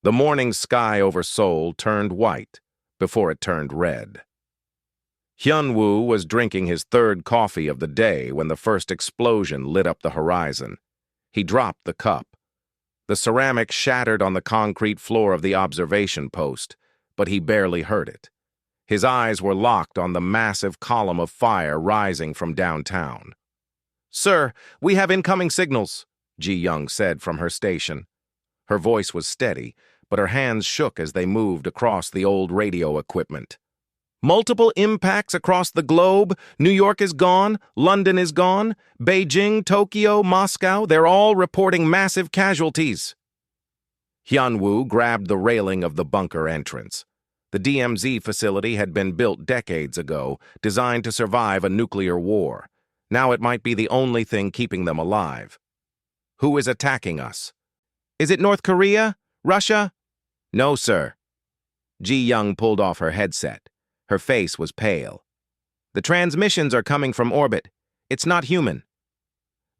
The morning sky over Seoul turned white before it turned red. Hyun-woo was drinking his third coffee of the day when the first explosion lit up the horizon. He dropped the cup. The ceramic shattered on the concrete floor of the observation post, but he barely heard it. His eyes were locked on the massive column of fire rising from downtown. "Sir, we have incoming signals," Ji-young said from her station. Her voice was steady, but her hands shook as they moved across the old radio equipment. "Multiple impacts across the globe. New York is gone, London is gone, Beijing, Tokyo, Moscow, they're all reporting massive casualties." Hyun-woo grabbed the railing of the bunker entrance. The DMZ facility had been built decades ago, designed to survive a nuclear war. Now it might be the only thing keeping them alive. "Who is attacking us?" "Is it North Korea? Russia?" "No, sir." Ji-young pulled off her headset. Her face was pale. "The transmissions are coming from orbit. It's not human."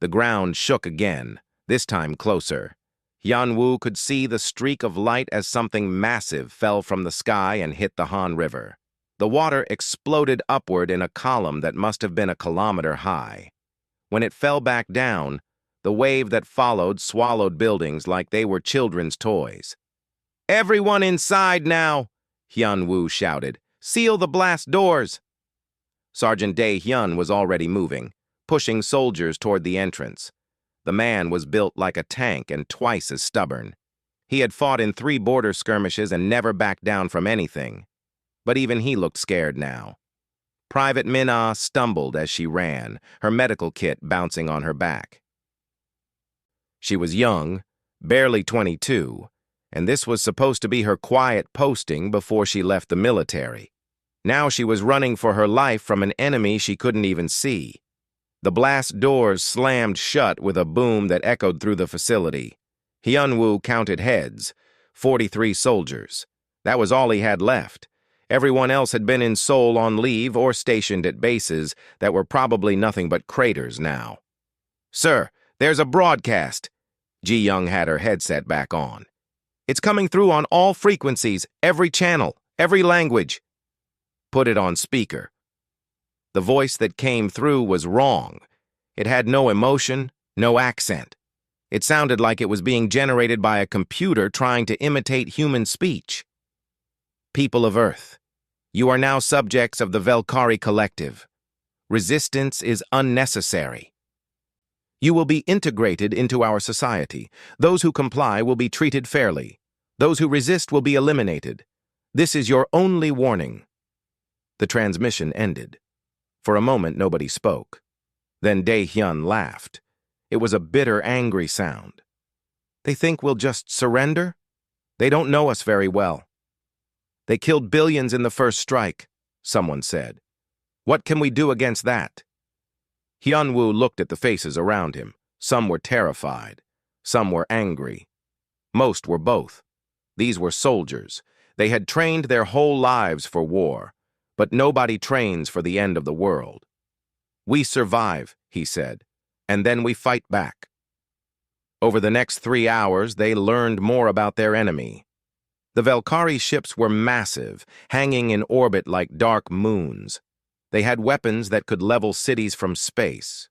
The ground shook again, this time closer. Hyun-woo could see the streak of light as something massive fell from the sky and hit the Han River. The water exploded upward in a column that must have been a kilometer high. When it fell back down, the wave that followed swallowed buildings like they were children's toys. "Everyone inside now!" Hyun-woo shouted. "Seal the blast doors!" Sergeant Dae-hyun was already moving, pushing soldiers toward the entrance. The man was built like a tank and twice as stubborn. He had fought in 3 border skirmishes and never backed down from anything. But even he looked scared now. Private Min-ah stumbled as she ran, her medical kit bouncing on her back. She was young, barely 22, and this was supposed to be her quiet posting before she left the military. Now she was running for her life from an enemy she couldn't even see. The blast doors slammed shut with a boom that echoed through the facility. Hyun-woo counted heads, 43 soldiers. That was all he had left. Everyone else had been in Seoul on leave or stationed at bases that were probably nothing but craters now. "Sir, there's a broadcast." Ji-young had her headset back on. "It's coming through on all frequencies, every channel, every language." "Put it on speaker." The voice that came through was wrong. It had no emotion, no accent. It sounded like it was being generated by a computer trying to imitate human speech. "People of Earth, you are now subjects of the Valkyrie Collective. Resistance is unnecessary. You will be integrated into our society. Those who comply will be treated fairly. Those who resist will be eliminated. This is your only warning." The transmission ended. For a moment, nobody spoke. Then Dae-hyun laughed. It was a bitter, angry sound. "They think we'll just surrender? They don't know us very well. They killed billions in the first strike," someone said. "What can we do against that?" Hyun-woo looked at the faces around him. Some were terrified. Some were angry. Most were both. These were soldiers. They had trained their whole lives for war. But nobody trains for the end of the world. "We survive," he said, "and then we fight back." Over the next 3 hours, they learned more about their enemy. The Valkyrie ships were massive, hanging in orbit like dark moons. They had weapons that could level cities from space.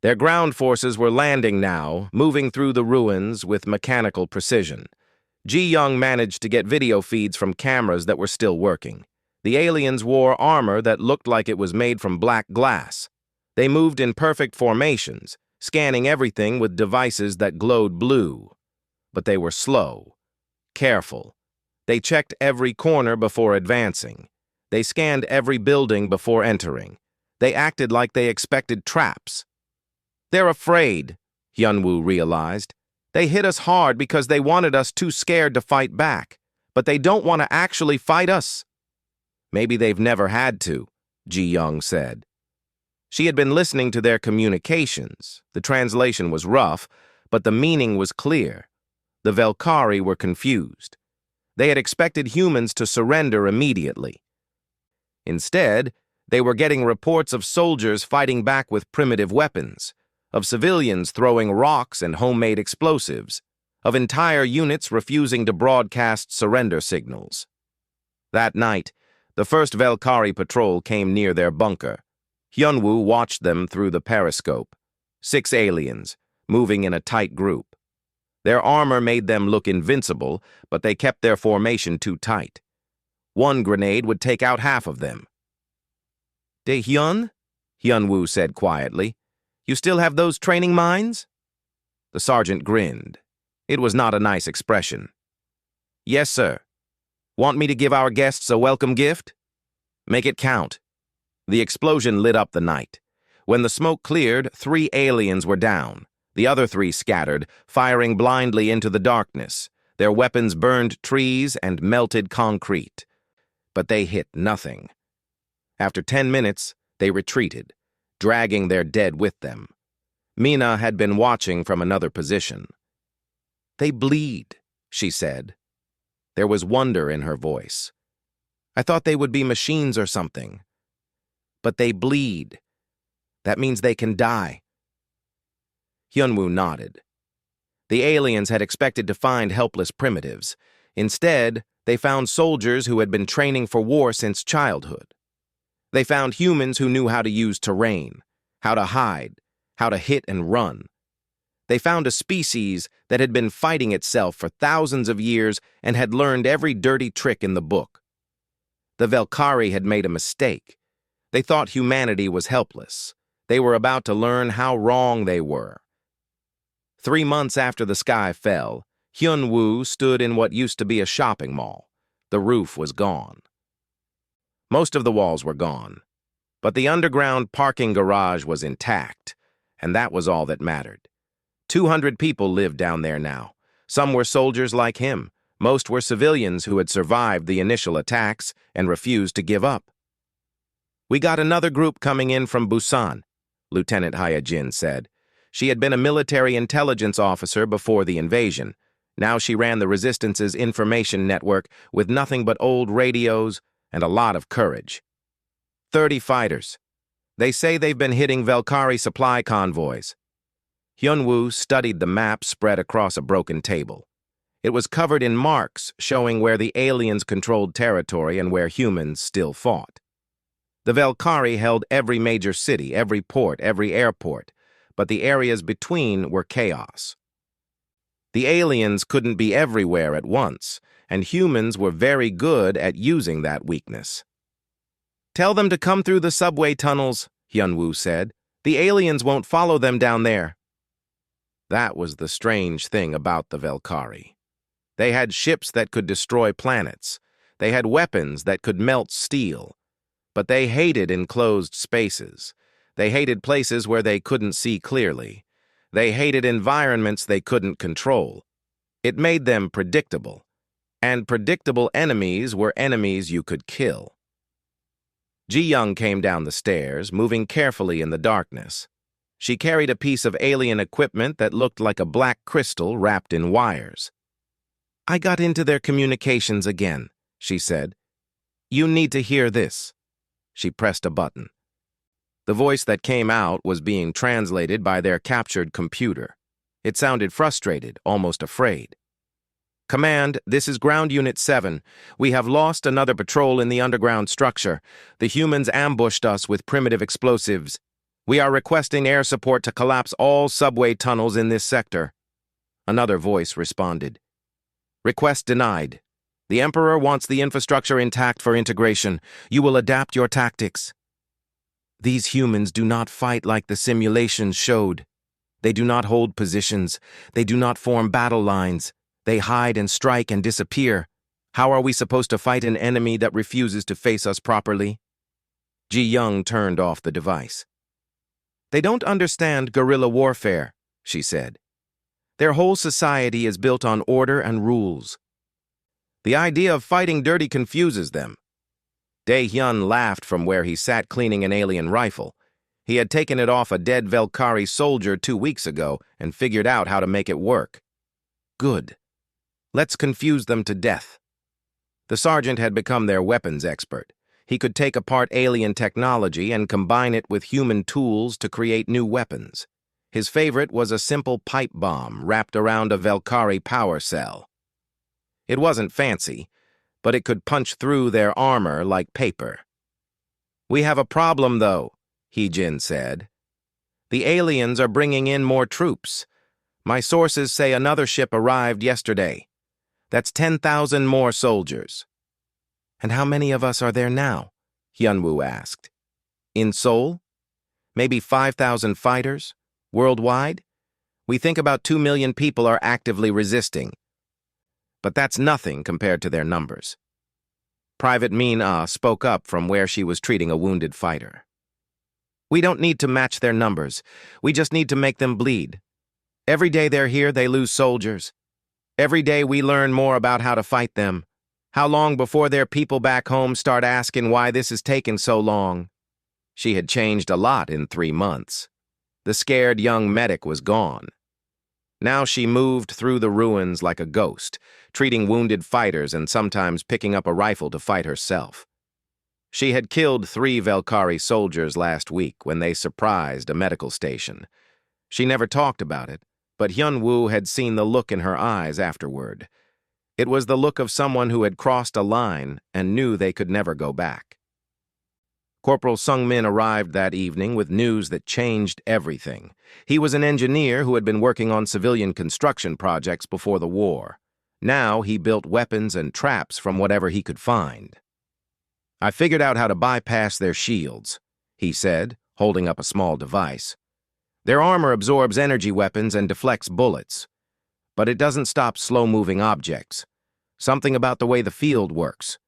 Their ground forces were landing now, moving through the ruins with mechanical precision. Ji-young managed to get video feeds from cameras that were still working. The aliens wore armor that looked like it was made from black glass. They moved in perfect formations, scanning everything with devices that glowed blue. But they were slow, careful. They checked every corner before advancing. They scanned every building before entering. They acted like they expected traps. "They're afraid," Hyun-woo realized. "They hit us hard because they wanted us too scared to fight back. But they don't want to actually fight us." "Maybe they've never had to," Ji-young said. She had been listening to their communications. The translation was rough, but the meaning was clear. The Valkyrie were confused. They had expected humans to surrender immediately. Instead, they were getting reports of soldiers fighting back with primitive weapons, of civilians throwing rocks and homemade explosives, of entire units refusing to broadcast surrender signals. That night, the first Valkyrie patrol came near their bunker. Hyunwoo watched them through the periscope. 6 aliens, moving in a tight group. Their armor made them look invincible, but they kept their formation too tight. One grenade would take out half of them. "Dae-hyun?" Hyunwoo said quietly. "You still have those training mines?" The sergeant grinned. It was not a nice expression. "Yes, sir. Want me to give our guests a welcome gift?" "Make it count." The explosion lit up the night. When the smoke cleared, 3 aliens were down. The other 3 scattered, firing blindly into the darkness. Their weapons burned trees and melted concrete. But they hit nothing. After 10 minutes, they retreated, dragging their dead with them. Mina had been watching from another position. "They bleed," she said. There was wonder in her voice. "I thought they would be machines or something. But they bleed. That means they can die." Hyunwoo nodded. The aliens had expected to find helpless primitives. Instead, they found soldiers who had been training for war since childhood. They found humans who knew how to use terrain, how to hide, how to hit and run. They found a species that had been fighting itself for thousands of years and had learned every dirty trick in the book. The Valkyrie had made a mistake. They thought humanity was helpless. They were about to learn how wrong they were. 3 months after the sky fell, Hyunwoo stood in what used to be a shopping mall. The roof was gone. Most of the walls were gone, but the underground parking garage was intact, and that was all that mattered. 200 people lived down there now. Some were soldiers like him. Most were civilians who had survived the initial attacks and refused to give up. "We got another group coming in from Busan," Lieutenant Hyejin said. She had been a military intelligence officer before the invasion. Now she ran the Resistance's information network with nothing but old radios and a lot of courage. 30 fighters. They say they've been hitting Valkyrie supply convoys. Hyunwoo studied the map spread across a broken table. It was covered in marks showing where the aliens controlled territory and where humans still fought. The Valkyrie held every major city, every port, every airport, but the areas between were chaos. The aliens couldn't be everywhere at once, and humans were very good at using that weakness. "Tell them to come through the subway tunnels," Hyunwoo said. "The aliens won't follow them down there." That was the strange thing about the Valkyrie. They had ships that could destroy planets. They had weapons that could melt steel. But they hated enclosed spaces. They hated places where they couldn't see clearly. They hated environments they couldn't control. It made them predictable. And predictable enemies were enemies you could kill. Ji-young came down the stairs, moving carefully in the darkness. She carried a piece of alien equipment that looked like a black crystal wrapped in wires. "I got into their communications again," she said. "You need to hear this." She pressed a button. The voice that came out was being translated by their captured computer. It sounded frustrated, almost afraid. "Command, this is Ground Unit 7. We have lost another patrol in the underground structure. The humans ambushed us with primitive explosives. We are requesting air support to collapse all subway tunnels in this sector." Another voice responded. "Request denied. The Emperor wants the infrastructure intact for integration. You will adapt your tactics." "These humans do not fight like the simulations showed. They do not hold positions. They do not form battle lines. They hide and strike and disappear. How are we supposed to fight an enemy that refuses to face us properly?" Ji-young turned off the device. "They don't understand guerrilla warfare," she said. "Their whole society is built on order and rules. The idea of fighting dirty confuses them." Dae-hyun laughed from where he sat cleaning an alien rifle. He had taken it off a dead Valkyrie soldier 2 weeks ago and figured out how to make it work. "Good. Let's confuse them to death." The sergeant had become their weapons expert. He could take apart alien technology and combine it with human tools to create new weapons. His favorite was a simple pipe bomb wrapped around a Velkari power cell. It wasn't fancy, but it could punch through their armor like paper. "We have a problem, though," He-Jin said. "The aliens are bringing in more troops. My sources say another ship arrived yesterday. That's 10,000 more soldiers." "And how many of us are there now?" Hyunwoo asked. "In Seoul? Maybe 5,000 fighters? Worldwide? We think about 2 million people are actively resisting. But that's nothing compared to their numbers." Private Min-Ah spoke up from where she was treating a wounded fighter. "We don't need to match their numbers. We just need to make them bleed. Every day they're here, they lose soldiers. Every day we learn more about how to fight them. How long before their people back home start asking why this is taking so long?" She had changed a lot in 3 months. The scared young medic was gone. Now she moved through the ruins like a ghost, treating wounded fighters and sometimes picking up a rifle to fight herself. She had killed 3 Velkari soldiers last week when they surprised a medical station. She never talked about it, but Hyunwoo had seen the look in her eyes afterward. It was the look of someone who had crossed a line and knew they could never go back. Corporal Sung-min arrived that evening with news that changed everything. He was an engineer who had been working on civilian construction projects before the war. Now he built weapons and traps from whatever he could find. "I figured out how to bypass their shields," he said, holding up a small device. "Their armor absorbs energy weapons and deflects bullets. But it doesn't stop slow-moving objects. Something about the way the field works."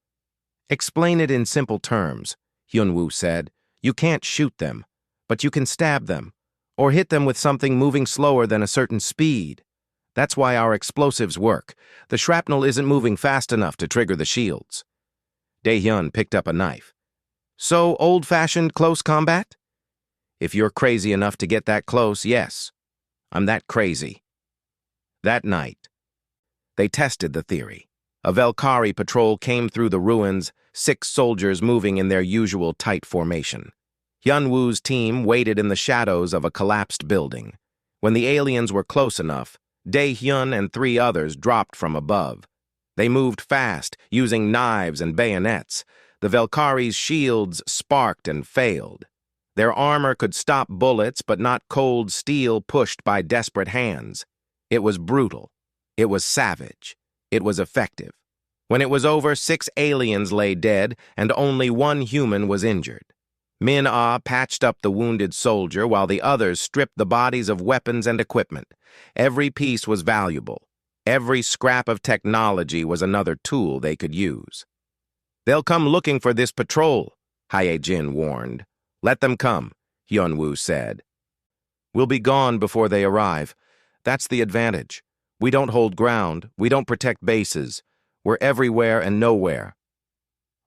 "Explain it in simple terms," Hyunwoo said. "You can't shoot them, but you can stab them, or hit them with something moving slower than a certain speed. That's why our explosives work. The shrapnel isn't moving fast enough to trigger the shields." Dae-hyun picked up a knife. "So old-fashioned close combat?" "If you're crazy enough to get that close, yes. I'm that crazy." That night, they tested the theory. A Velkari patrol came through the ruins, 6 soldiers moving in their usual tight formation. Hyunwoo's team waited in the shadows of a collapsed building. When the aliens were close enough, Dae-hyun and 3 others dropped from above. They moved fast, using knives and bayonets. The Velkari's shields sparked and failed. Their armor could stop bullets, but not cold steel pushed by desperate hands. It was brutal. It was savage. It was effective. When it was over, 6 aliens lay dead, and only 1 human was injured. Min-Ah patched up the wounded soldier while the others stripped the bodies of weapons and equipment. Every piece was valuable. Every scrap of technology was another tool they could use. "They'll come looking for this patrol," Hae-jin warned. "Let them come," Hyunwoo said. "We'll be gone before they arrive. That's the advantage. We don't hold ground. We don't protect bases. We're everywhere and nowhere."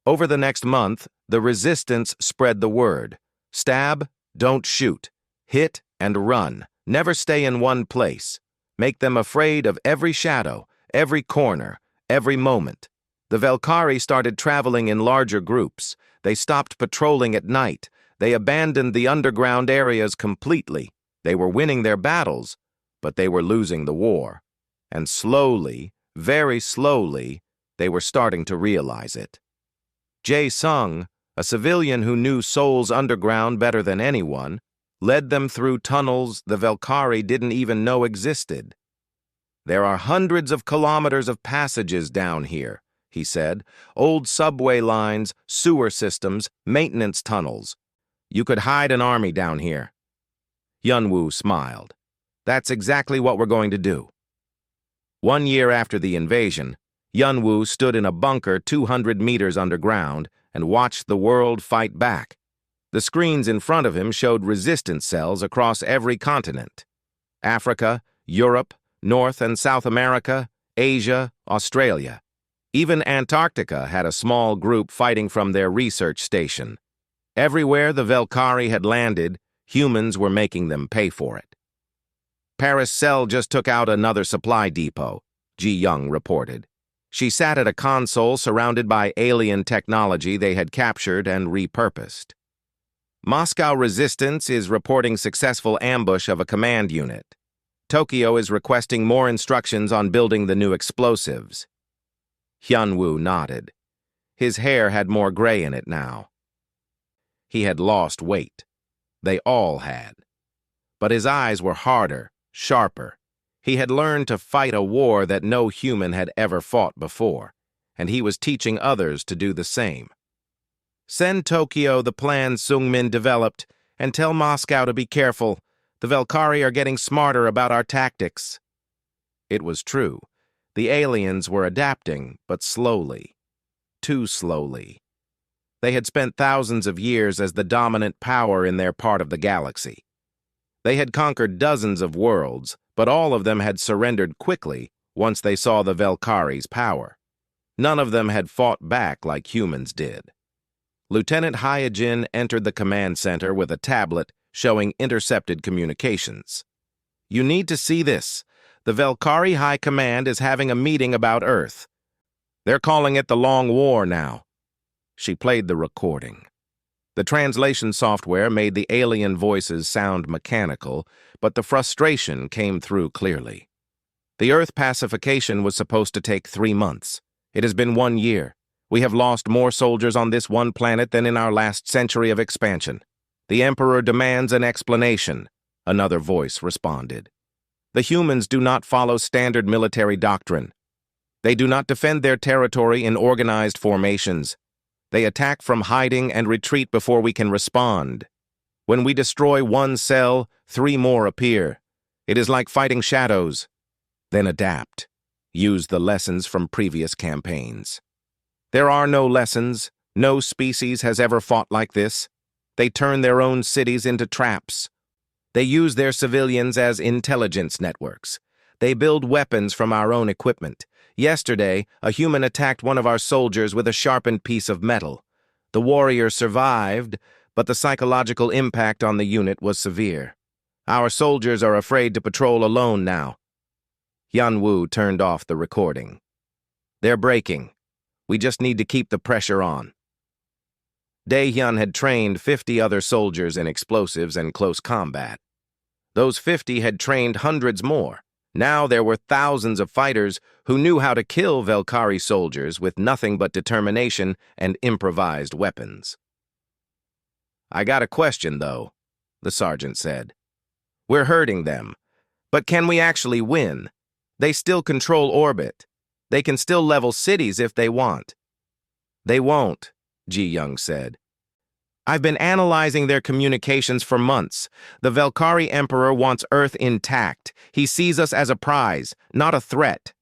Over the next month, the resistance spread the word. Stab, don't shoot. Hit and run. Never stay in one place. Make them afraid of every shadow, every corner, every moment. The Velkari started traveling in larger groups. They stopped patrolling at night. They abandoned the underground areas completely. They were winning their battles, but they were losing the war. And slowly, very slowly, they were starting to realize it. Jae-sung, a civilian who knew Seoul's underground better than anyone, led them through tunnels the Velkari didn't even know existed. "There are hundreds of kilometers of passages down here," he said. "Old subway lines, sewer systems, maintenance tunnels. You could hide an army down here." Hyunwoo smiled. "That's exactly what we're going to do." 1 year after the invasion, Hyunwoo stood in a bunker 200 meters underground and watched the world fight back. The screens in front of him showed resistance cells across every continent. Africa, Europe, North and South America, Asia, Australia. Even Antarctica had a small group fighting from their research station. Everywhere the Velkari had landed, humans were making them pay for it. "Paris Cell just took out another supply depot," Ji-young reported. She sat at a console surrounded by alien technology they had captured and repurposed. Moscow Resistance is reporting successful ambush of a command unit. Tokyo is requesting more instructions on building the new explosives. Hyunwoo nodded. His hair had more gray in it now. He had lost weight. They all had. But his eyes were harder, sharper. He had learned to fight a war that no human had ever fought before, and he was teaching others to do the same. Send Tokyo the plan Sungmin developed, and tell Moscow to be careful. The Velkari are getting smarter about our tactics. It was true. The aliens were adapting, but slowly. Too slowly. They had spent thousands of years as the dominant power in their part of the galaxy. They had conquered dozens of worlds, but all of them had surrendered quickly once they saw the Velkari's power. None of them had fought back like humans did. Lieutenant Hyojin entered the command center with a tablet showing intercepted communications. You need to see this. The Velkari High Command is having a meeting about Earth. They're calling it the Long War now. She played the recording. The translation software made the alien voices sound mechanical, but the frustration came through clearly. The Earth pacification was supposed to take 3 months. It has been 1 year. We have lost more soldiers on this one planet than in our last century of expansion. The Emperor demands an explanation, another voice responded. The humans do not follow standard military doctrine. They do not defend their territory in organized formations. They attack from hiding and retreat before we can respond. When we destroy one cell, 3 more appear. It is like fighting shadows. Then adapt. Use the lessons from previous campaigns. There are no lessons. No species has ever fought like this. They turn their own cities into traps. They use their civilians as intelligence networks. They build weapons from our own equipment. Yesterday, a human attacked one of our soldiers with a sharpened piece of metal. The warrior survived, but the psychological impact on the unit was severe. Our soldiers are afraid to patrol alone now. Hyunwoo turned off the recording. They're breaking. We just need to keep the pressure on. Daehyun had trained 50 other soldiers in explosives and close combat. Those 50 had trained hundreds more. Now there were thousands of fighters who knew how to kill Velkari soldiers with nothing but determination and improvised weapons. I got a question, though, the sergeant said. We're hurting them, but can we actually win? They still control orbit. They can still level cities if they want. They won't, Ji-young said. I've been analyzing their communications for months. The Velkari Emperor wants Earth intact. He sees us as a prize, not a threat.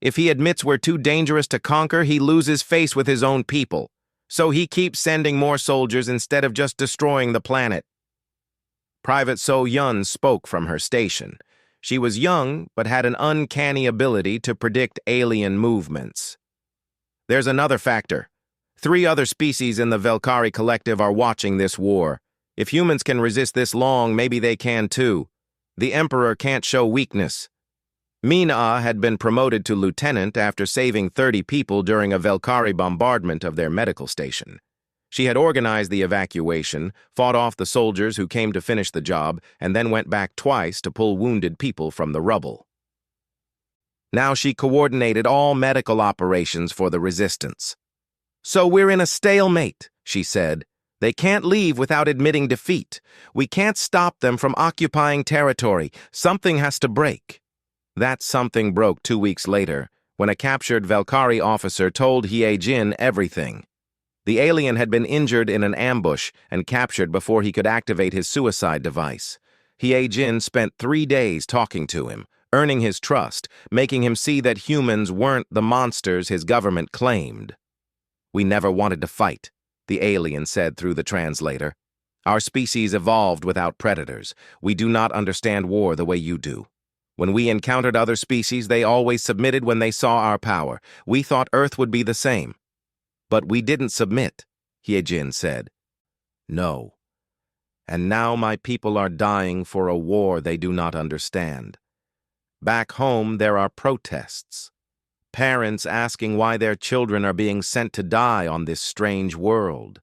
If he admits we're too dangerous to conquer, he loses face with his own people. So he keeps sending more soldiers instead of just destroying the planet. Private So-yun spoke from her station. She was young, but had an uncanny ability to predict alien movements. There's another factor. 3 other species in the Velkari collective are watching this war. If humans can resist this long, maybe they can too. The Emperor can't show weakness. Mina had been promoted to lieutenant after saving 30 people during a Velkari bombardment of their medical station. She had organized the evacuation, fought off the soldiers who came to finish the job, and then went back twice to pull wounded people from the rubble. Now she coordinated all medical operations for the resistance. So we're in a stalemate, she said. They can't leave without admitting defeat. We can't stop them from occupying territory. Something has to break. That something broke 2 weeks later, when a captured Velkari officer told Hyojin everything. The alien had been injured in an ambush and captured before he could activate his suicide device. Hyojin spent 3 days talking to him, earning his trust, making him see that humans weren't the monsters his government claimed. We never wanted to fight, the alien said through the translator. Our species evolved without predators. We do not understand war the way you do. When we encountered other species, they always submitted when they saw our power. We thought Earth would be the same. But we didn't submit, Hyojin said. No. And now my people are dying for a war they do not understand. Back home, there are protests. Parents asking why their children are being sent to die on this strange world.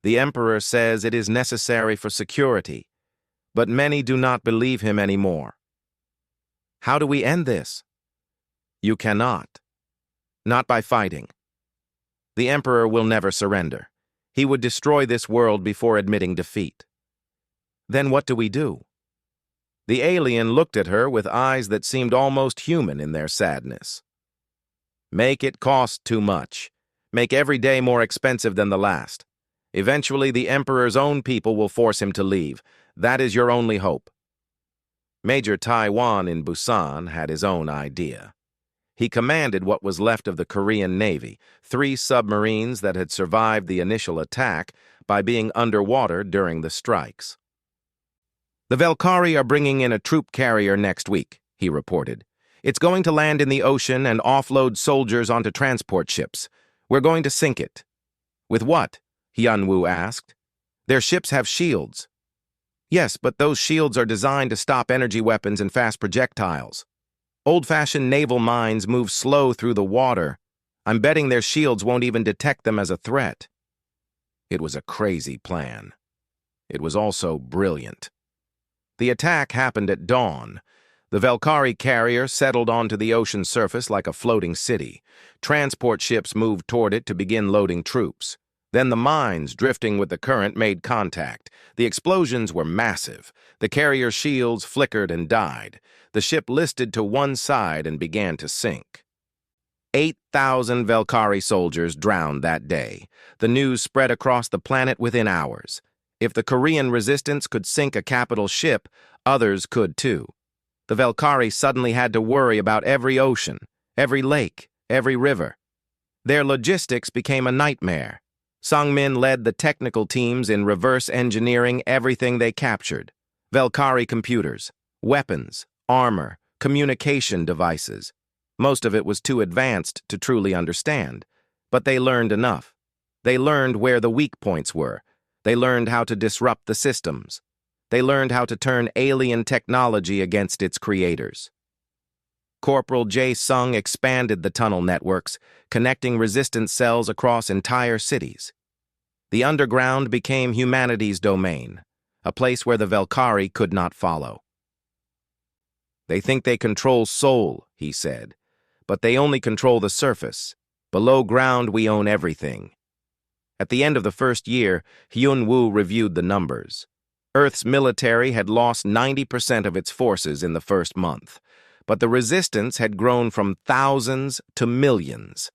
The Emperor says it is necessary for security, but many do not believe him anymore. How do we end this? You cannot. Not by fighting. The Emperor will never surrender. He would destroy this world before admitting defeat. Then what do we do? The alien looked at her with eyes that seemed almost human in their sadness. Make it cost too much. Make every day more expensive than the last. Eventually, the Emperor's own people will force him to leave. That is your only hope. Major Taiwan in Busan had his own idea. He commanded what was left of the Korean Navy, 3 submarines that had survived the initial attack by being underwater during the strikes. The Valkyrie are bringing in a troop carrier next week, he reported. It's going to land in the ocean and offload soldiers onto transport ships. We're going to sink it. With what? Hyunwoo asked. Their ships have shields. Yes, but those shields are designed to stop energy weapons and fast projectiles. Old-fashioned naval mines move slow through the water. I'm betting their shields won't even detect them as a threat. It was a crazy plan. It was also brilliant. The attack happened at dawn. The Valkyrie carrier settled onto the ocean surface like a floating city. Transport ships moved toward it to begin loading troops. Then the mines, drifting with the current, made contact. The explosions were massive. The carrier's shields flickered and died. The ship listed to one side and began to sink. 8,000 Valkyrie soldiers drowned that day. The news spread across the planet within hours. If the Korean resistance could sink a capital ship, others could too. The Valkyrie suddenly had to worry about every ocean, every lake, every river. Their logistics became a nightmare. Sungmin led the technical teams in reverse engineering everything they captured. Valkyrie computers, weapons, armor, communication devices. Most of it was too advanced to truly understand, but they learned enough. They learned where the weak points were. They learned how to disrupt the systems. They learned how to turn alien technology against its creators. Corporal Jae Sung expanded the tunnel networks, connecting resistance cells across entire cities. The underground became humanity's domain, a place where the Valkyrie could not follow. They think they control Seoul, he said, but they only control the surface. Below ground, we own everything. At the end of the first year, Hyunwoo reviewed the numbers. Earth's military had lost 90% of its forces in the first month, but the resistance had grown from thousands to millions.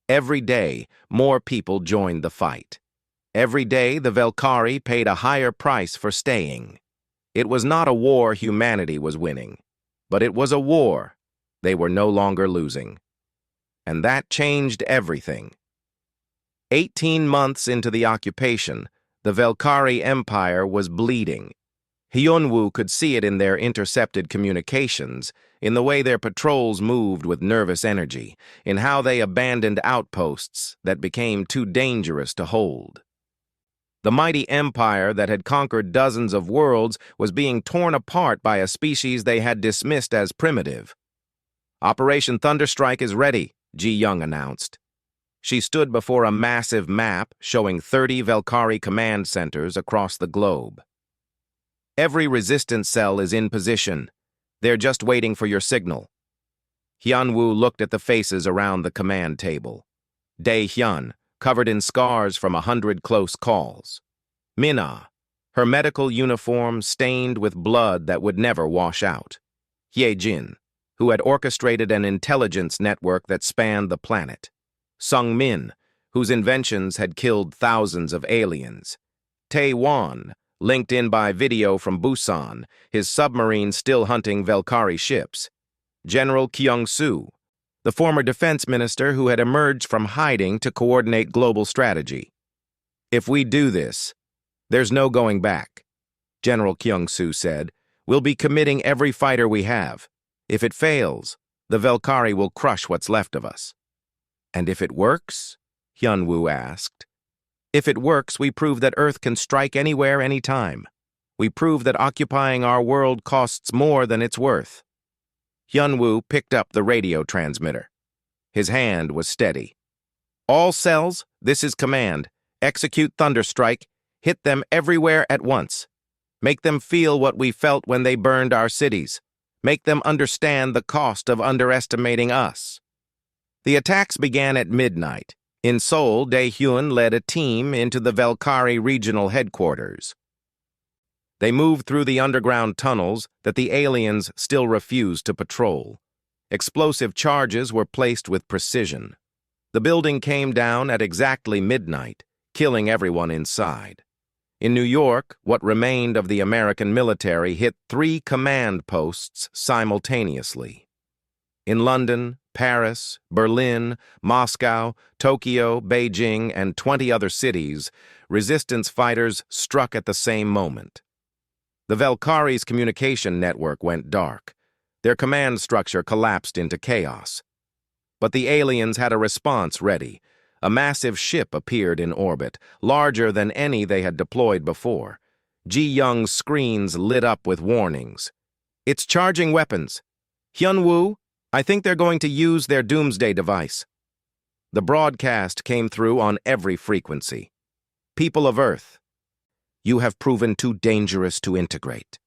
Every day, more people joined the fight. Every day, the Valkyrie paid a higher price for staying. It was not a war humanity was winning, but it was a war they were no longer losing. And that changed everything. 18 months into the occupation, the Valkyrie Empire was bleeding. Hyunwoo could see it in their intercepted communications, in the way their patrols moved with nervous energy, in how they abandoned outposts that became too dangerous to hold. The mighty empire that had conquered dozens of worlds was being torn apart by a species they had dismissed as primitive. Operation Thunderstrike is ready, Ji Young announced. She stood before a massive map showing 30 Valkyrie command centers across the globe. Every resistance cell is in position. They're just waiting for your signal. Hyunwoo looked at the faces around the command table. Dae-hyun, covered in scars from 100 close calls. Mina, her medical uniform stained with blood that would never wash out. Hye-jin, who had orchestrated an intelligence network that spanned the planet. Sung-min, whose inventions had killed thousands of aliens. Tae-won, linked in by video from Busan, his submarine still hunting Valkyrie ships. General Kyung-soo, the former defense minister who had emerged from hiding to coordinate global strategy. If we do this, there's no going back, General Kyung-soo said. We'll be committing every fighter we have. If it fails, the Valkyrie will crush what's left of us. And if it works? Hyunwoo asked. If it works, we prove that Earth can strike anywhere, anytime. We prove that occupying our world costs more than it's worth. Hyunwoo picked up the radio transmitter. His hand was steady. All cells, this is command. Execute Thunderstrike. Hit them everywhere at once. Make them feel what we felt when they burned our cities. Make them understand the cost of underestimating us. The attacks began at midnight. In Seoul, Dae-hyun led a team into the Valkyrie regional headquarters. They moved through the underground tunnels that the aliens still refused to patrol. Explosive charges were placed with precision. The building came down at exactly midnight, killing everyone inside. In New York, what remained of the American military hit 3 command posts simultaneously. In London, Paris, Berlin, Moscow, Tokyo, Beijing, and 20 other cities, resistance fighters struck at the same moment. The Valkyrie's communication network went dark. Their command structure collapsed into chaos. But the aliens had a response ready. A massive ship appeared in orbit, larger than any they had deployed before. Ji-young's screens lit up with warnings. "It's charging weapons. Hyun-woo, I think they're going to use their doomsday device." The broadcast came through on every frequency. "People of Earth, you have proven too dangerous to integrate.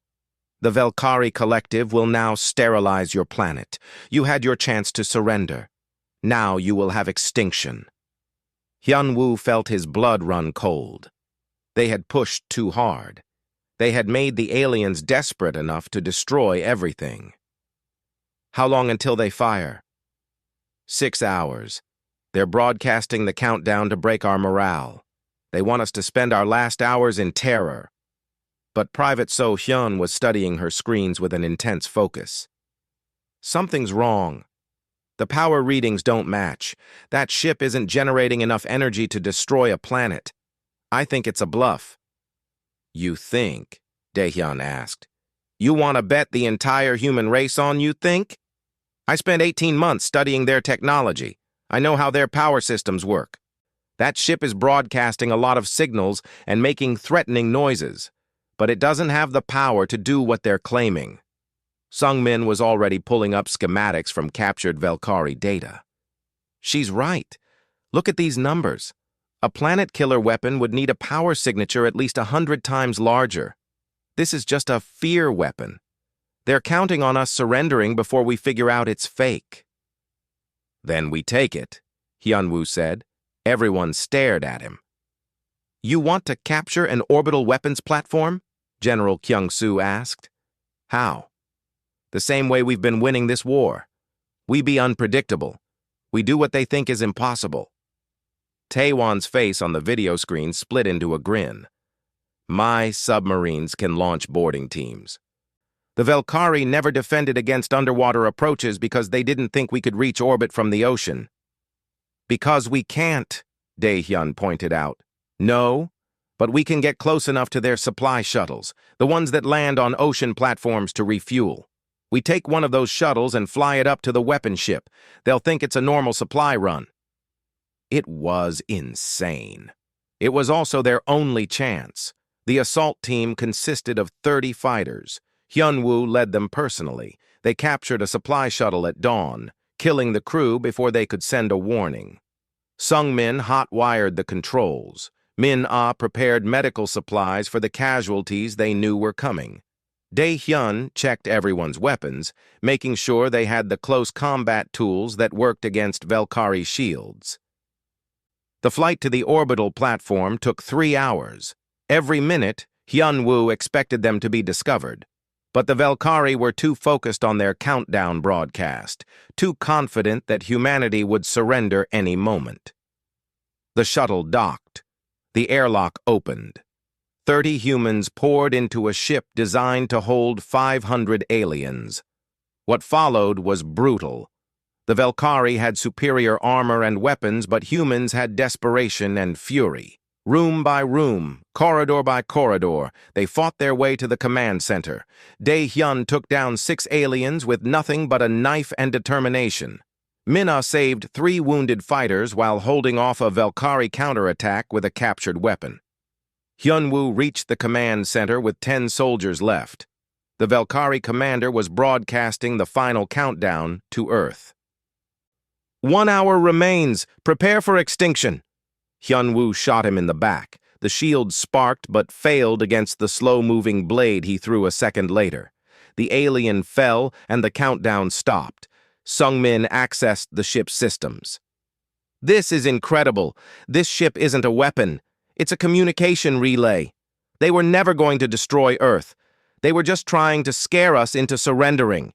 The Valkyrie Collective will now sterilize your planet. You had your chance to surrender. Now you will have extinction." Hyun-woo felt his blood run cold. They had pushed too hard. They had made the aliens desperate enough to destroy everything. "How long until they fire?" 6 hours. They're broadcasting the countdown to break our morale. They want us to spend our last hours in terror. But Private So-hyun was studying her screens with an intense focus. "Something's wrong. The power readings don't match. That ship isn't generating enough energy to destroy a planet. I think it's a bluff." "You think?" Dae-hyun asked. "You want to bet the entire human race on you think? I spent 18 months studying their technology. I know how their power systems work. That ship is broadcasting a lot of signals and making threatening noises, but it doesn't have the power to do what they're claiming." Sung-min was already pulling up schematics from captured Valkyrie data. "She's right. Look at these numbers. A planet-killer weapon would need a power signature at least 100 times larger. This is just a fear weapon. They're counting on us surrendering before we figure out it's fake." "Then we take it," Hyun-woo said. Everyone stared at him. "You want to capture an orbital weapons platform?" General Kyung-soo asked. "How?" "The same way we've been winning this war. We be unpredictable. We do what they think is impossible." Taewon's face on the video screen split into a grin. "My submarines can launch boarding teams. The Valkyrie never defended against underwater approaches because they didn't think we could reach orbit from the ocean." "Because we can't," Dae-hyun pointed out. "No, but we can get close enough to their supply shuttles, the ones that land on ocean platforms to refuel. We take one of those shuttles and fly it up to the weapon ship. They'll think it's a normal supply run." It was insane. It was also their only chance. The assault team consisted of 30 fighters. Hyun-woo led them personally. They captured a supply shuttle at dawn, killing the crew before they could send a warning. Sung-min hot-wired the controls. Min-ah prepared medical supplies for the casualties they knew were coming. Dae-hyun checked everyone's weapons, making sure they had the close combat tools that worked against Valkyrie shields. The flight to the orbital platform took 3 hours. Every minute, Hyun-woo expected them to be discovered. But the Valkyrie were too focused on their countdown broadcast, too confident that humanity would surrender any moment. The shuttle docked. The airlock opened. 30 humans poured into a ship designed to hold 500 aliens. What followed was brutal. The Valkyrie had superior armor and weapons, but humans had desperation and fury. Room by room, corridor by corridor, they fought their way to the command center. Dae-hyun took down 6 aliens with nothing but a knife and determination. Min-ah saved 3 wounded fighters while holding off a Valkyrie counterattack with a captured weapon. Hyun-woo reached the command center with 10 soldiers left. The Valkyrie commander was broadcasting the final countdown to Earth. 1 hour remains. Prepare for extinction." Hyun-woo shot him in the back. The shield sparked but failed against the slow-moving blade he threw a second later. The alien fell and the countdown stopped. Sung-min accessed the ship's systems. "This is incredible. This ship isn't a weapon. It's a communication relay. They were never going to destroy Earth. They were just trying to scare us into surrendering."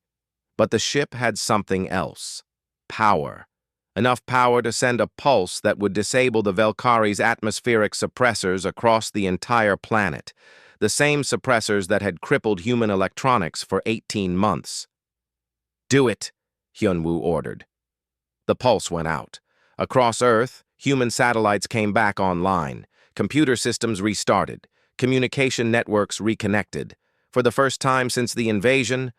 But the ship had something else. Power. Enough power to send a pulse that would disable the Valkyrie's atmospheric suppressors across the entire planet. The same suppressors that had crippled human electronics for 18 months. "Do it," Hyun-woo ordered. The pulse went out. Across Earth, human satellites came back online. Computer systems restarted. Communication networks reconnected. For the first time since the invasion,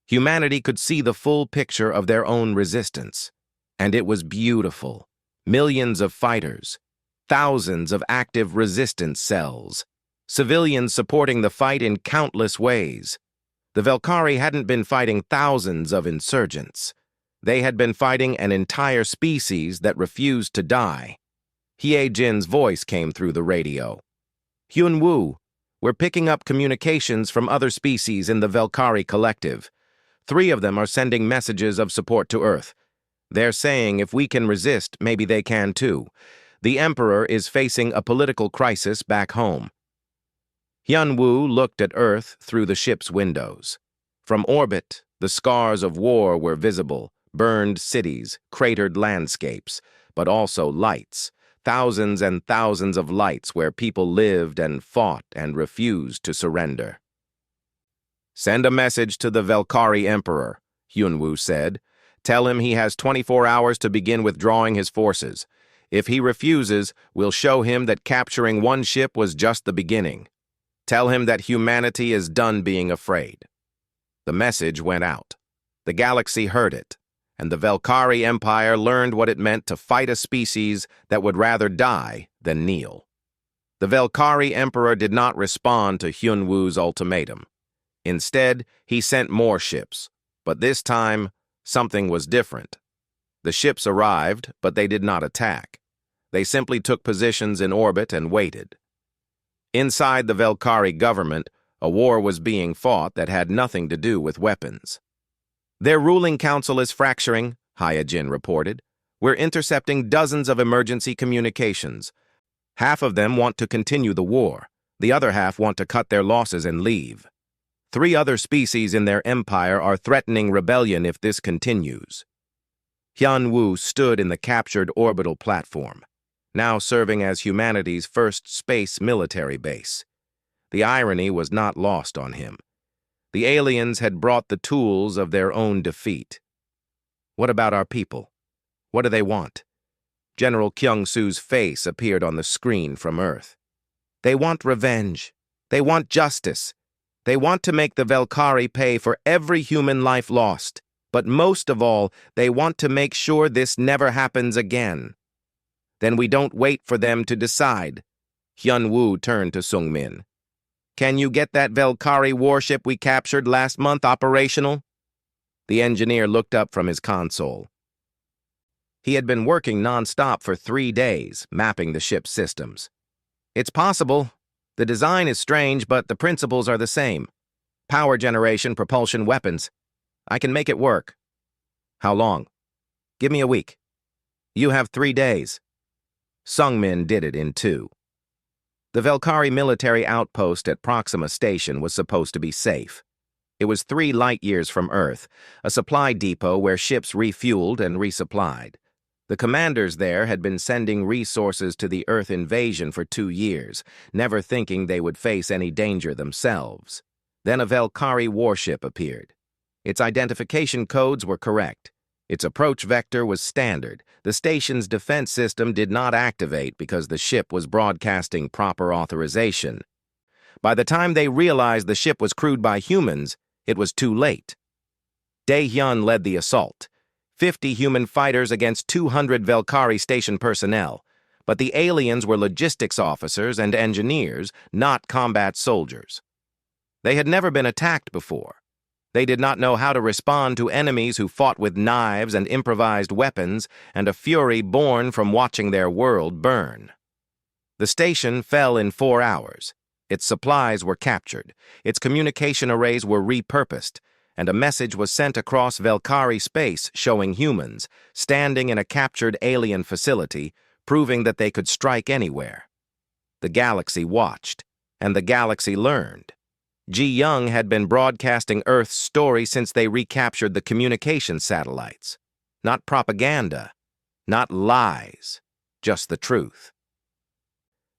humanity could see the full picture of their own resistance. And it was beautiful. Millions of fighters. Thousands of active resistance cells. Civilians supporting the fight in countless ways. The Valkyrie hadn't been fighting thousands of insurgents. They had been fighting an entire species that refused to die. Hye-jin's voice came through the radio. "Hyun-woo, we're picking up communications from other species in the Valkyrie collective. 3 of them are sending messages of support to Earth. They're saying if we can resist, maybe they can too. The Emperor is facing a political crisis back home." Hyun-woo looked at Earth through the ship's windows. From orbit, the scars of war were visible, burned cities, cratered landscapes, but also lights, thousands and thousands of lights where people lived and fought and refused to surrender. "Send a message to the Valkyrie Emperor," Hyun-woo said. "Tell him he has 24 hours to begin withdrawing his forces. If he refuses, we'll show him that capturing one ship was just the beginning. Tell him that humanity is done being afraid." The message went out. The galaxy heard it, and the Valkyrie Empire learned what it meant to fight a species that would rather die than kneel. The Valkyrie Emperor did not respond to Hyun-woo's ultimatum. Instead, he sent more ships, but this time, something was different. The ships arrived, but they did not attack. They simply took positions in orbit and waited. Inside the Valkyrie government, a war was being fought that had nothing to do with weapons. "Their ruling council is fracturing," Hye-jin reported. "We're intercepting dozens of emergency communications. Half of them want to continue the war. The other half want to cut their losses and leave. 3 other species in their empire are threatening rebellion if this continues." Hyun-woo stood in the captured orbital platform, now serving as humanity's first space military base. The irony was not lost on him. The aliens had brought the tools of their own defeat. "What about our people? What do they want?" General Kyung-soo's face appeared on the screen from Earth. "They want revenge. They want justice. They want to make the Valkyrie pay for every human life lost. But most of all, they want to make sure this never happens again." "Then we don't wait for them to decide." Hyun-woo turned to Sung-min. "Can you get that Valkyrie warship we captured last month operational?" The engineer looked up from his console. He had been working non-stop for 3 days, mapping the ship's systems. "It's possible. The design is strange, but the principles are the same. Power generation, propulsion, weapons. I can make it work." "How long?" "Give me a week." "You have 3 days." Sung-min did it in 2. The Valkyrie military outpost at Proxima Station was supposed to be safe. It was 3 light-years from Earth, a supply depot where ships refueled and resupplied. The commanders there had been sending resources to the Earth invasion for 2 years, never thinking they would face any danger themselves. Then a Valkyrie warship appeared. Its identification codes were correct. Its approach vector was standard. The station's defense system did not activate because the ship was broadcasting proper authorization. By the time they realized the ship was crewed by humans, it was too late. Dae-hyun led the assault. 50 human fighters against 200 Valkyrie station personnel, but the aliens were logistics officers and engineers, not combat soldiers. They had never been attacked before. They did not know how to respond to enemies who fought with knives and improvised weapons and a fury born from watching their world burn. The station fell in 4 hours. Its supplies were captured, its communication arrays were repurposed, and a message was sent across Velkari space showing humans standing in a captured alien facility, proving that they could strike anywhere. The galaxy watched, and the galaxy learned. Ji Young had been broadcasting Earth's story since they recaptured the communication satellites. Not propaganda, not lies, just the truth.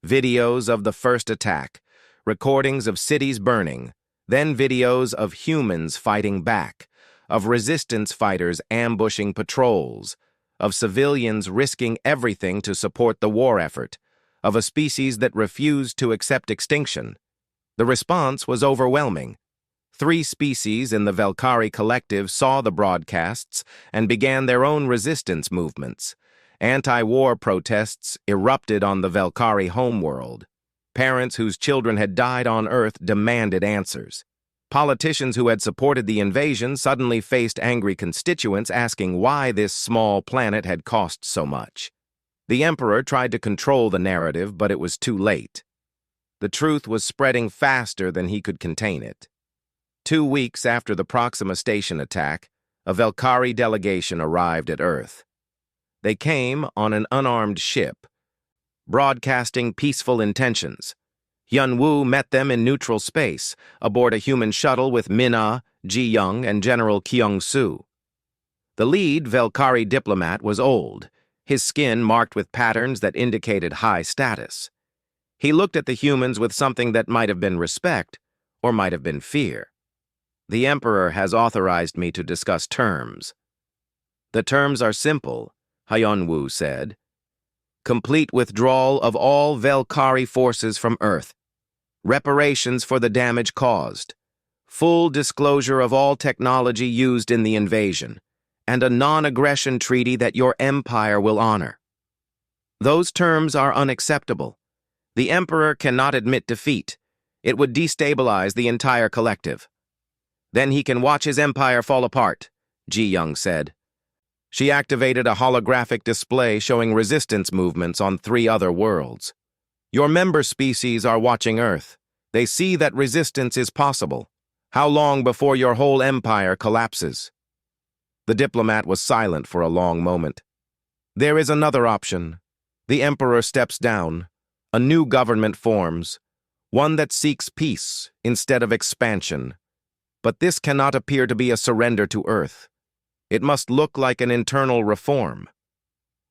Videos of the first attack, recordings of cities burning, then videos of humans fighting back, of resistance fighters ambushing patrols, of civilians risking everything to support the war effort, of a species that refused to accept extinction. The response was overwhelming. 3 species in the Velkari collective saw the broadcasts and began their own resistance movements. Anti-war protests erupted on the Velkari homeworld. Parents whose children had died on Earth demanded answers. Politicians who had supported the invasion suddenly faced angry constituents asking why this small planet had cost so much. The Emperor tried to control the narrative, but it was too late. The truth was spreading faster than he could contain it. 2 weeks after the Proxima Station attack, a Velkari delegation arrived at Earth. They came on an unarmed ship, broadcasting peaceful intentions. Hyun-woo met them in neutral space, aboard a human shuttle with Min-ah, Ji-young, and General Kyung-soo. The lead Velkari diplomat was old, his skin marked with patterns that indicated high status. He looked at the humans with something that might have been respect, or might have been fear. The Emperor has authorized me to discuss terms. The terms are simple, Hyun-woo said. Complete withdrawal of all Velkari forces from Earth. Reparations for the damage caused. Full disclosure of all technology used in the invasion. And a non-aggression treaty that your empire will honor. Those terms are unacceptable. The Emperor cannot admit defeat. It would destabilize the entire collective. Then he can watch his empire fall apart, Ji-young said. She activated a holographic display showing resistance movements on 3 other worlds. Your member species are watching Earth. They see that resistance is possible. How long before your whole empire collapses? The diplomat was silent for a long moment. There is another option. The Emperor steps down. A new government forms, one that seeks peace instead of expansion. But this cannot appear to be a surrender to Earth. It must look like an internal reform.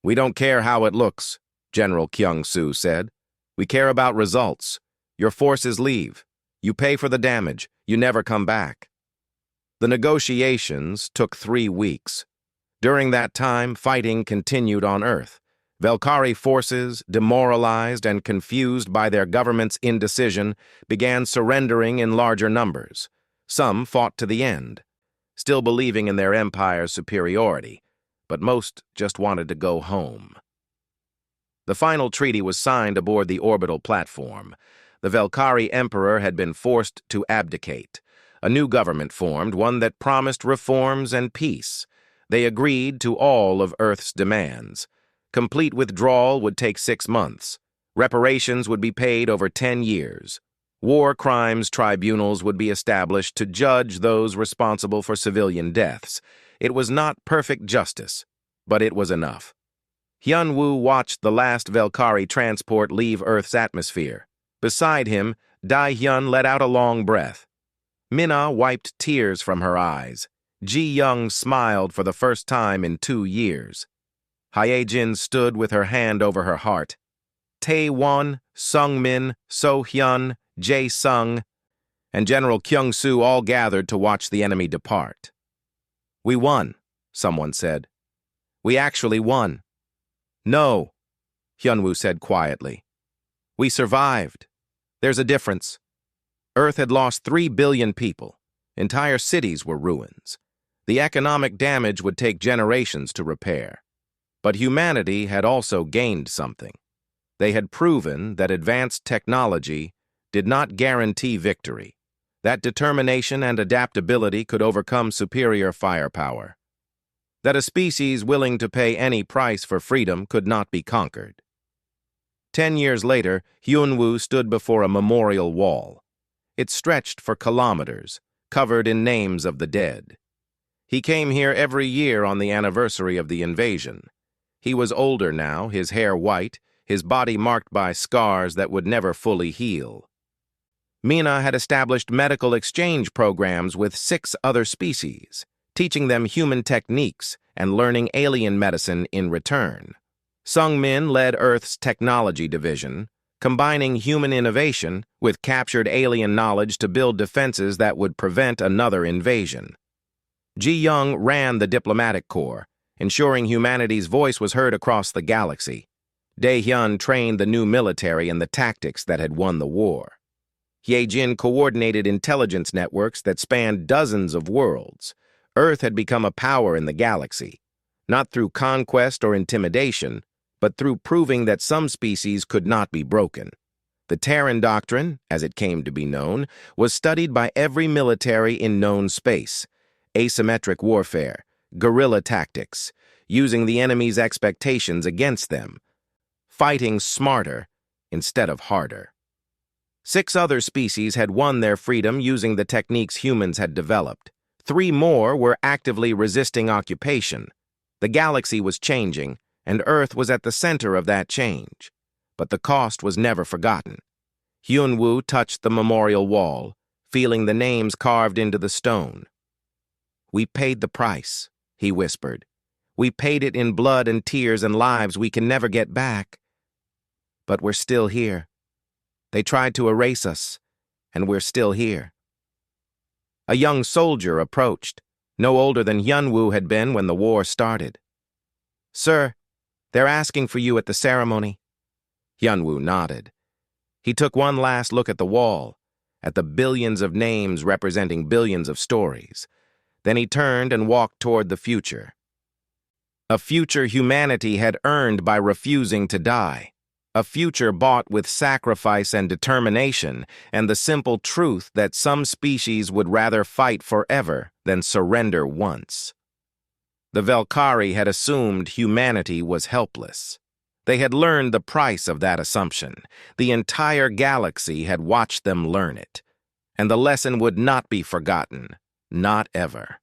We don't care how it looks, General Kyung-soo said. We care about results. Your forces leave. You pay for the damage. You never come back. The negotiations took 3 weeks. During that time, fighting continued on Earth. Velkari forces, demoralized and confused by their government's indecision, began surrendering in larger numbers. Some fought to the end, still believing in their empire's superiority, but most just wanted to go home. The final treaty was signed aboard the orbital platform. The Velkari Emperor had been forced to abdicate. A new government formed, one that promised reforms and peace. They agreed to all of Earth's demands. Complete withdrawal would take 6 months. Reparations would be paid over 10 years. War crimes tribunals would be established to judge those responsible for civilian deaths. It was not perfect justice, but it was enough. Hyun-woo watched the last Velkari transport leave Earth's atmosphere. Beside him, Dae-hyun let out a long breath. Min-ah wiped tears from her eyes. Ji-young smiled for the first time in 2 years. Hye-jin stood with her hand over her heart. Tae-won, Sung-min, So-hyun, Jae-sung, and General Kyung-soo all gathered to watch the enemy depart. We won, someone said. We actually won. No, Hyun-woo said quietly. We survived. There's a difference. Earth had lost 3 billion people. Entire cities were ruins. The economic damage would take generations to repair. But humanity had also gained something. They had proven that advanced technology did not guarantee victory, that determination and adaptability could overcome superior firepower, that a species willing to pay any price for freedom could not be conquered. 10 years later, Hyunwoo stood before a memorial wall. It stretched for kilometers, covered in names of the dead. He came here every year on the anniversary of the invasion. He was older now, his hair white, his body marked by scars that would never fully heal. Mina had established medical exchange programs with 6 other species, teaching them human techniques and learning alien medicine in return. Sung-min led Earth's technology division, combining human innovation with captured alien knowledge to build defenses that would prevent another invasion. Ji-young ran the diplomatic corps, ensuring humanity's voice was heard across the galaxy. Dae-hyun trained the new military in the tactics that had won the war. Ye-jin coordinated intelligence networks that spanned dozens of worlds. Earth had become a power in the galaxy, not through conquest or intimidation, but through proving that some species could not be broken. The Terran Doctrine, as it came to be known, was studied by every military in known space. Asymmetric warfare, guerrilla tactics, using the enemy's expectations against them, fighting smarter instead of harder. 6 other species had won their freedom using the techniques humans had developed. 3 more were actively resisting occupation. The galaxy was changing, and Earth was at the center of that change. But the cost was never forgotten. Hyunwoo touched the memorial wall, feeling the names carved into the stone. "We paid the price," he whispered. "We paid it in blood and tears and lives we can never get back. But we're still here. They tried to erase us, and we're still here." A young soldier approached, no older than Hyunwoo had been when the war started. "Sir, they're asking for you at the ceremony." Hyunwoo nodded. He took one last look at the wall, at the billions of names representing billions of stories. Then he turned and walked toward the future. A future humanity had earned by refusing to die. A future bought with sacrifice and determination, and the simple truth that some species would rather fight forever than surrender once. The Velkari had assumed humanity was helpless. They had learned the price of that assumption. The entire galaxy had watched them learn it. And the lesson would not be forgotten, not ever.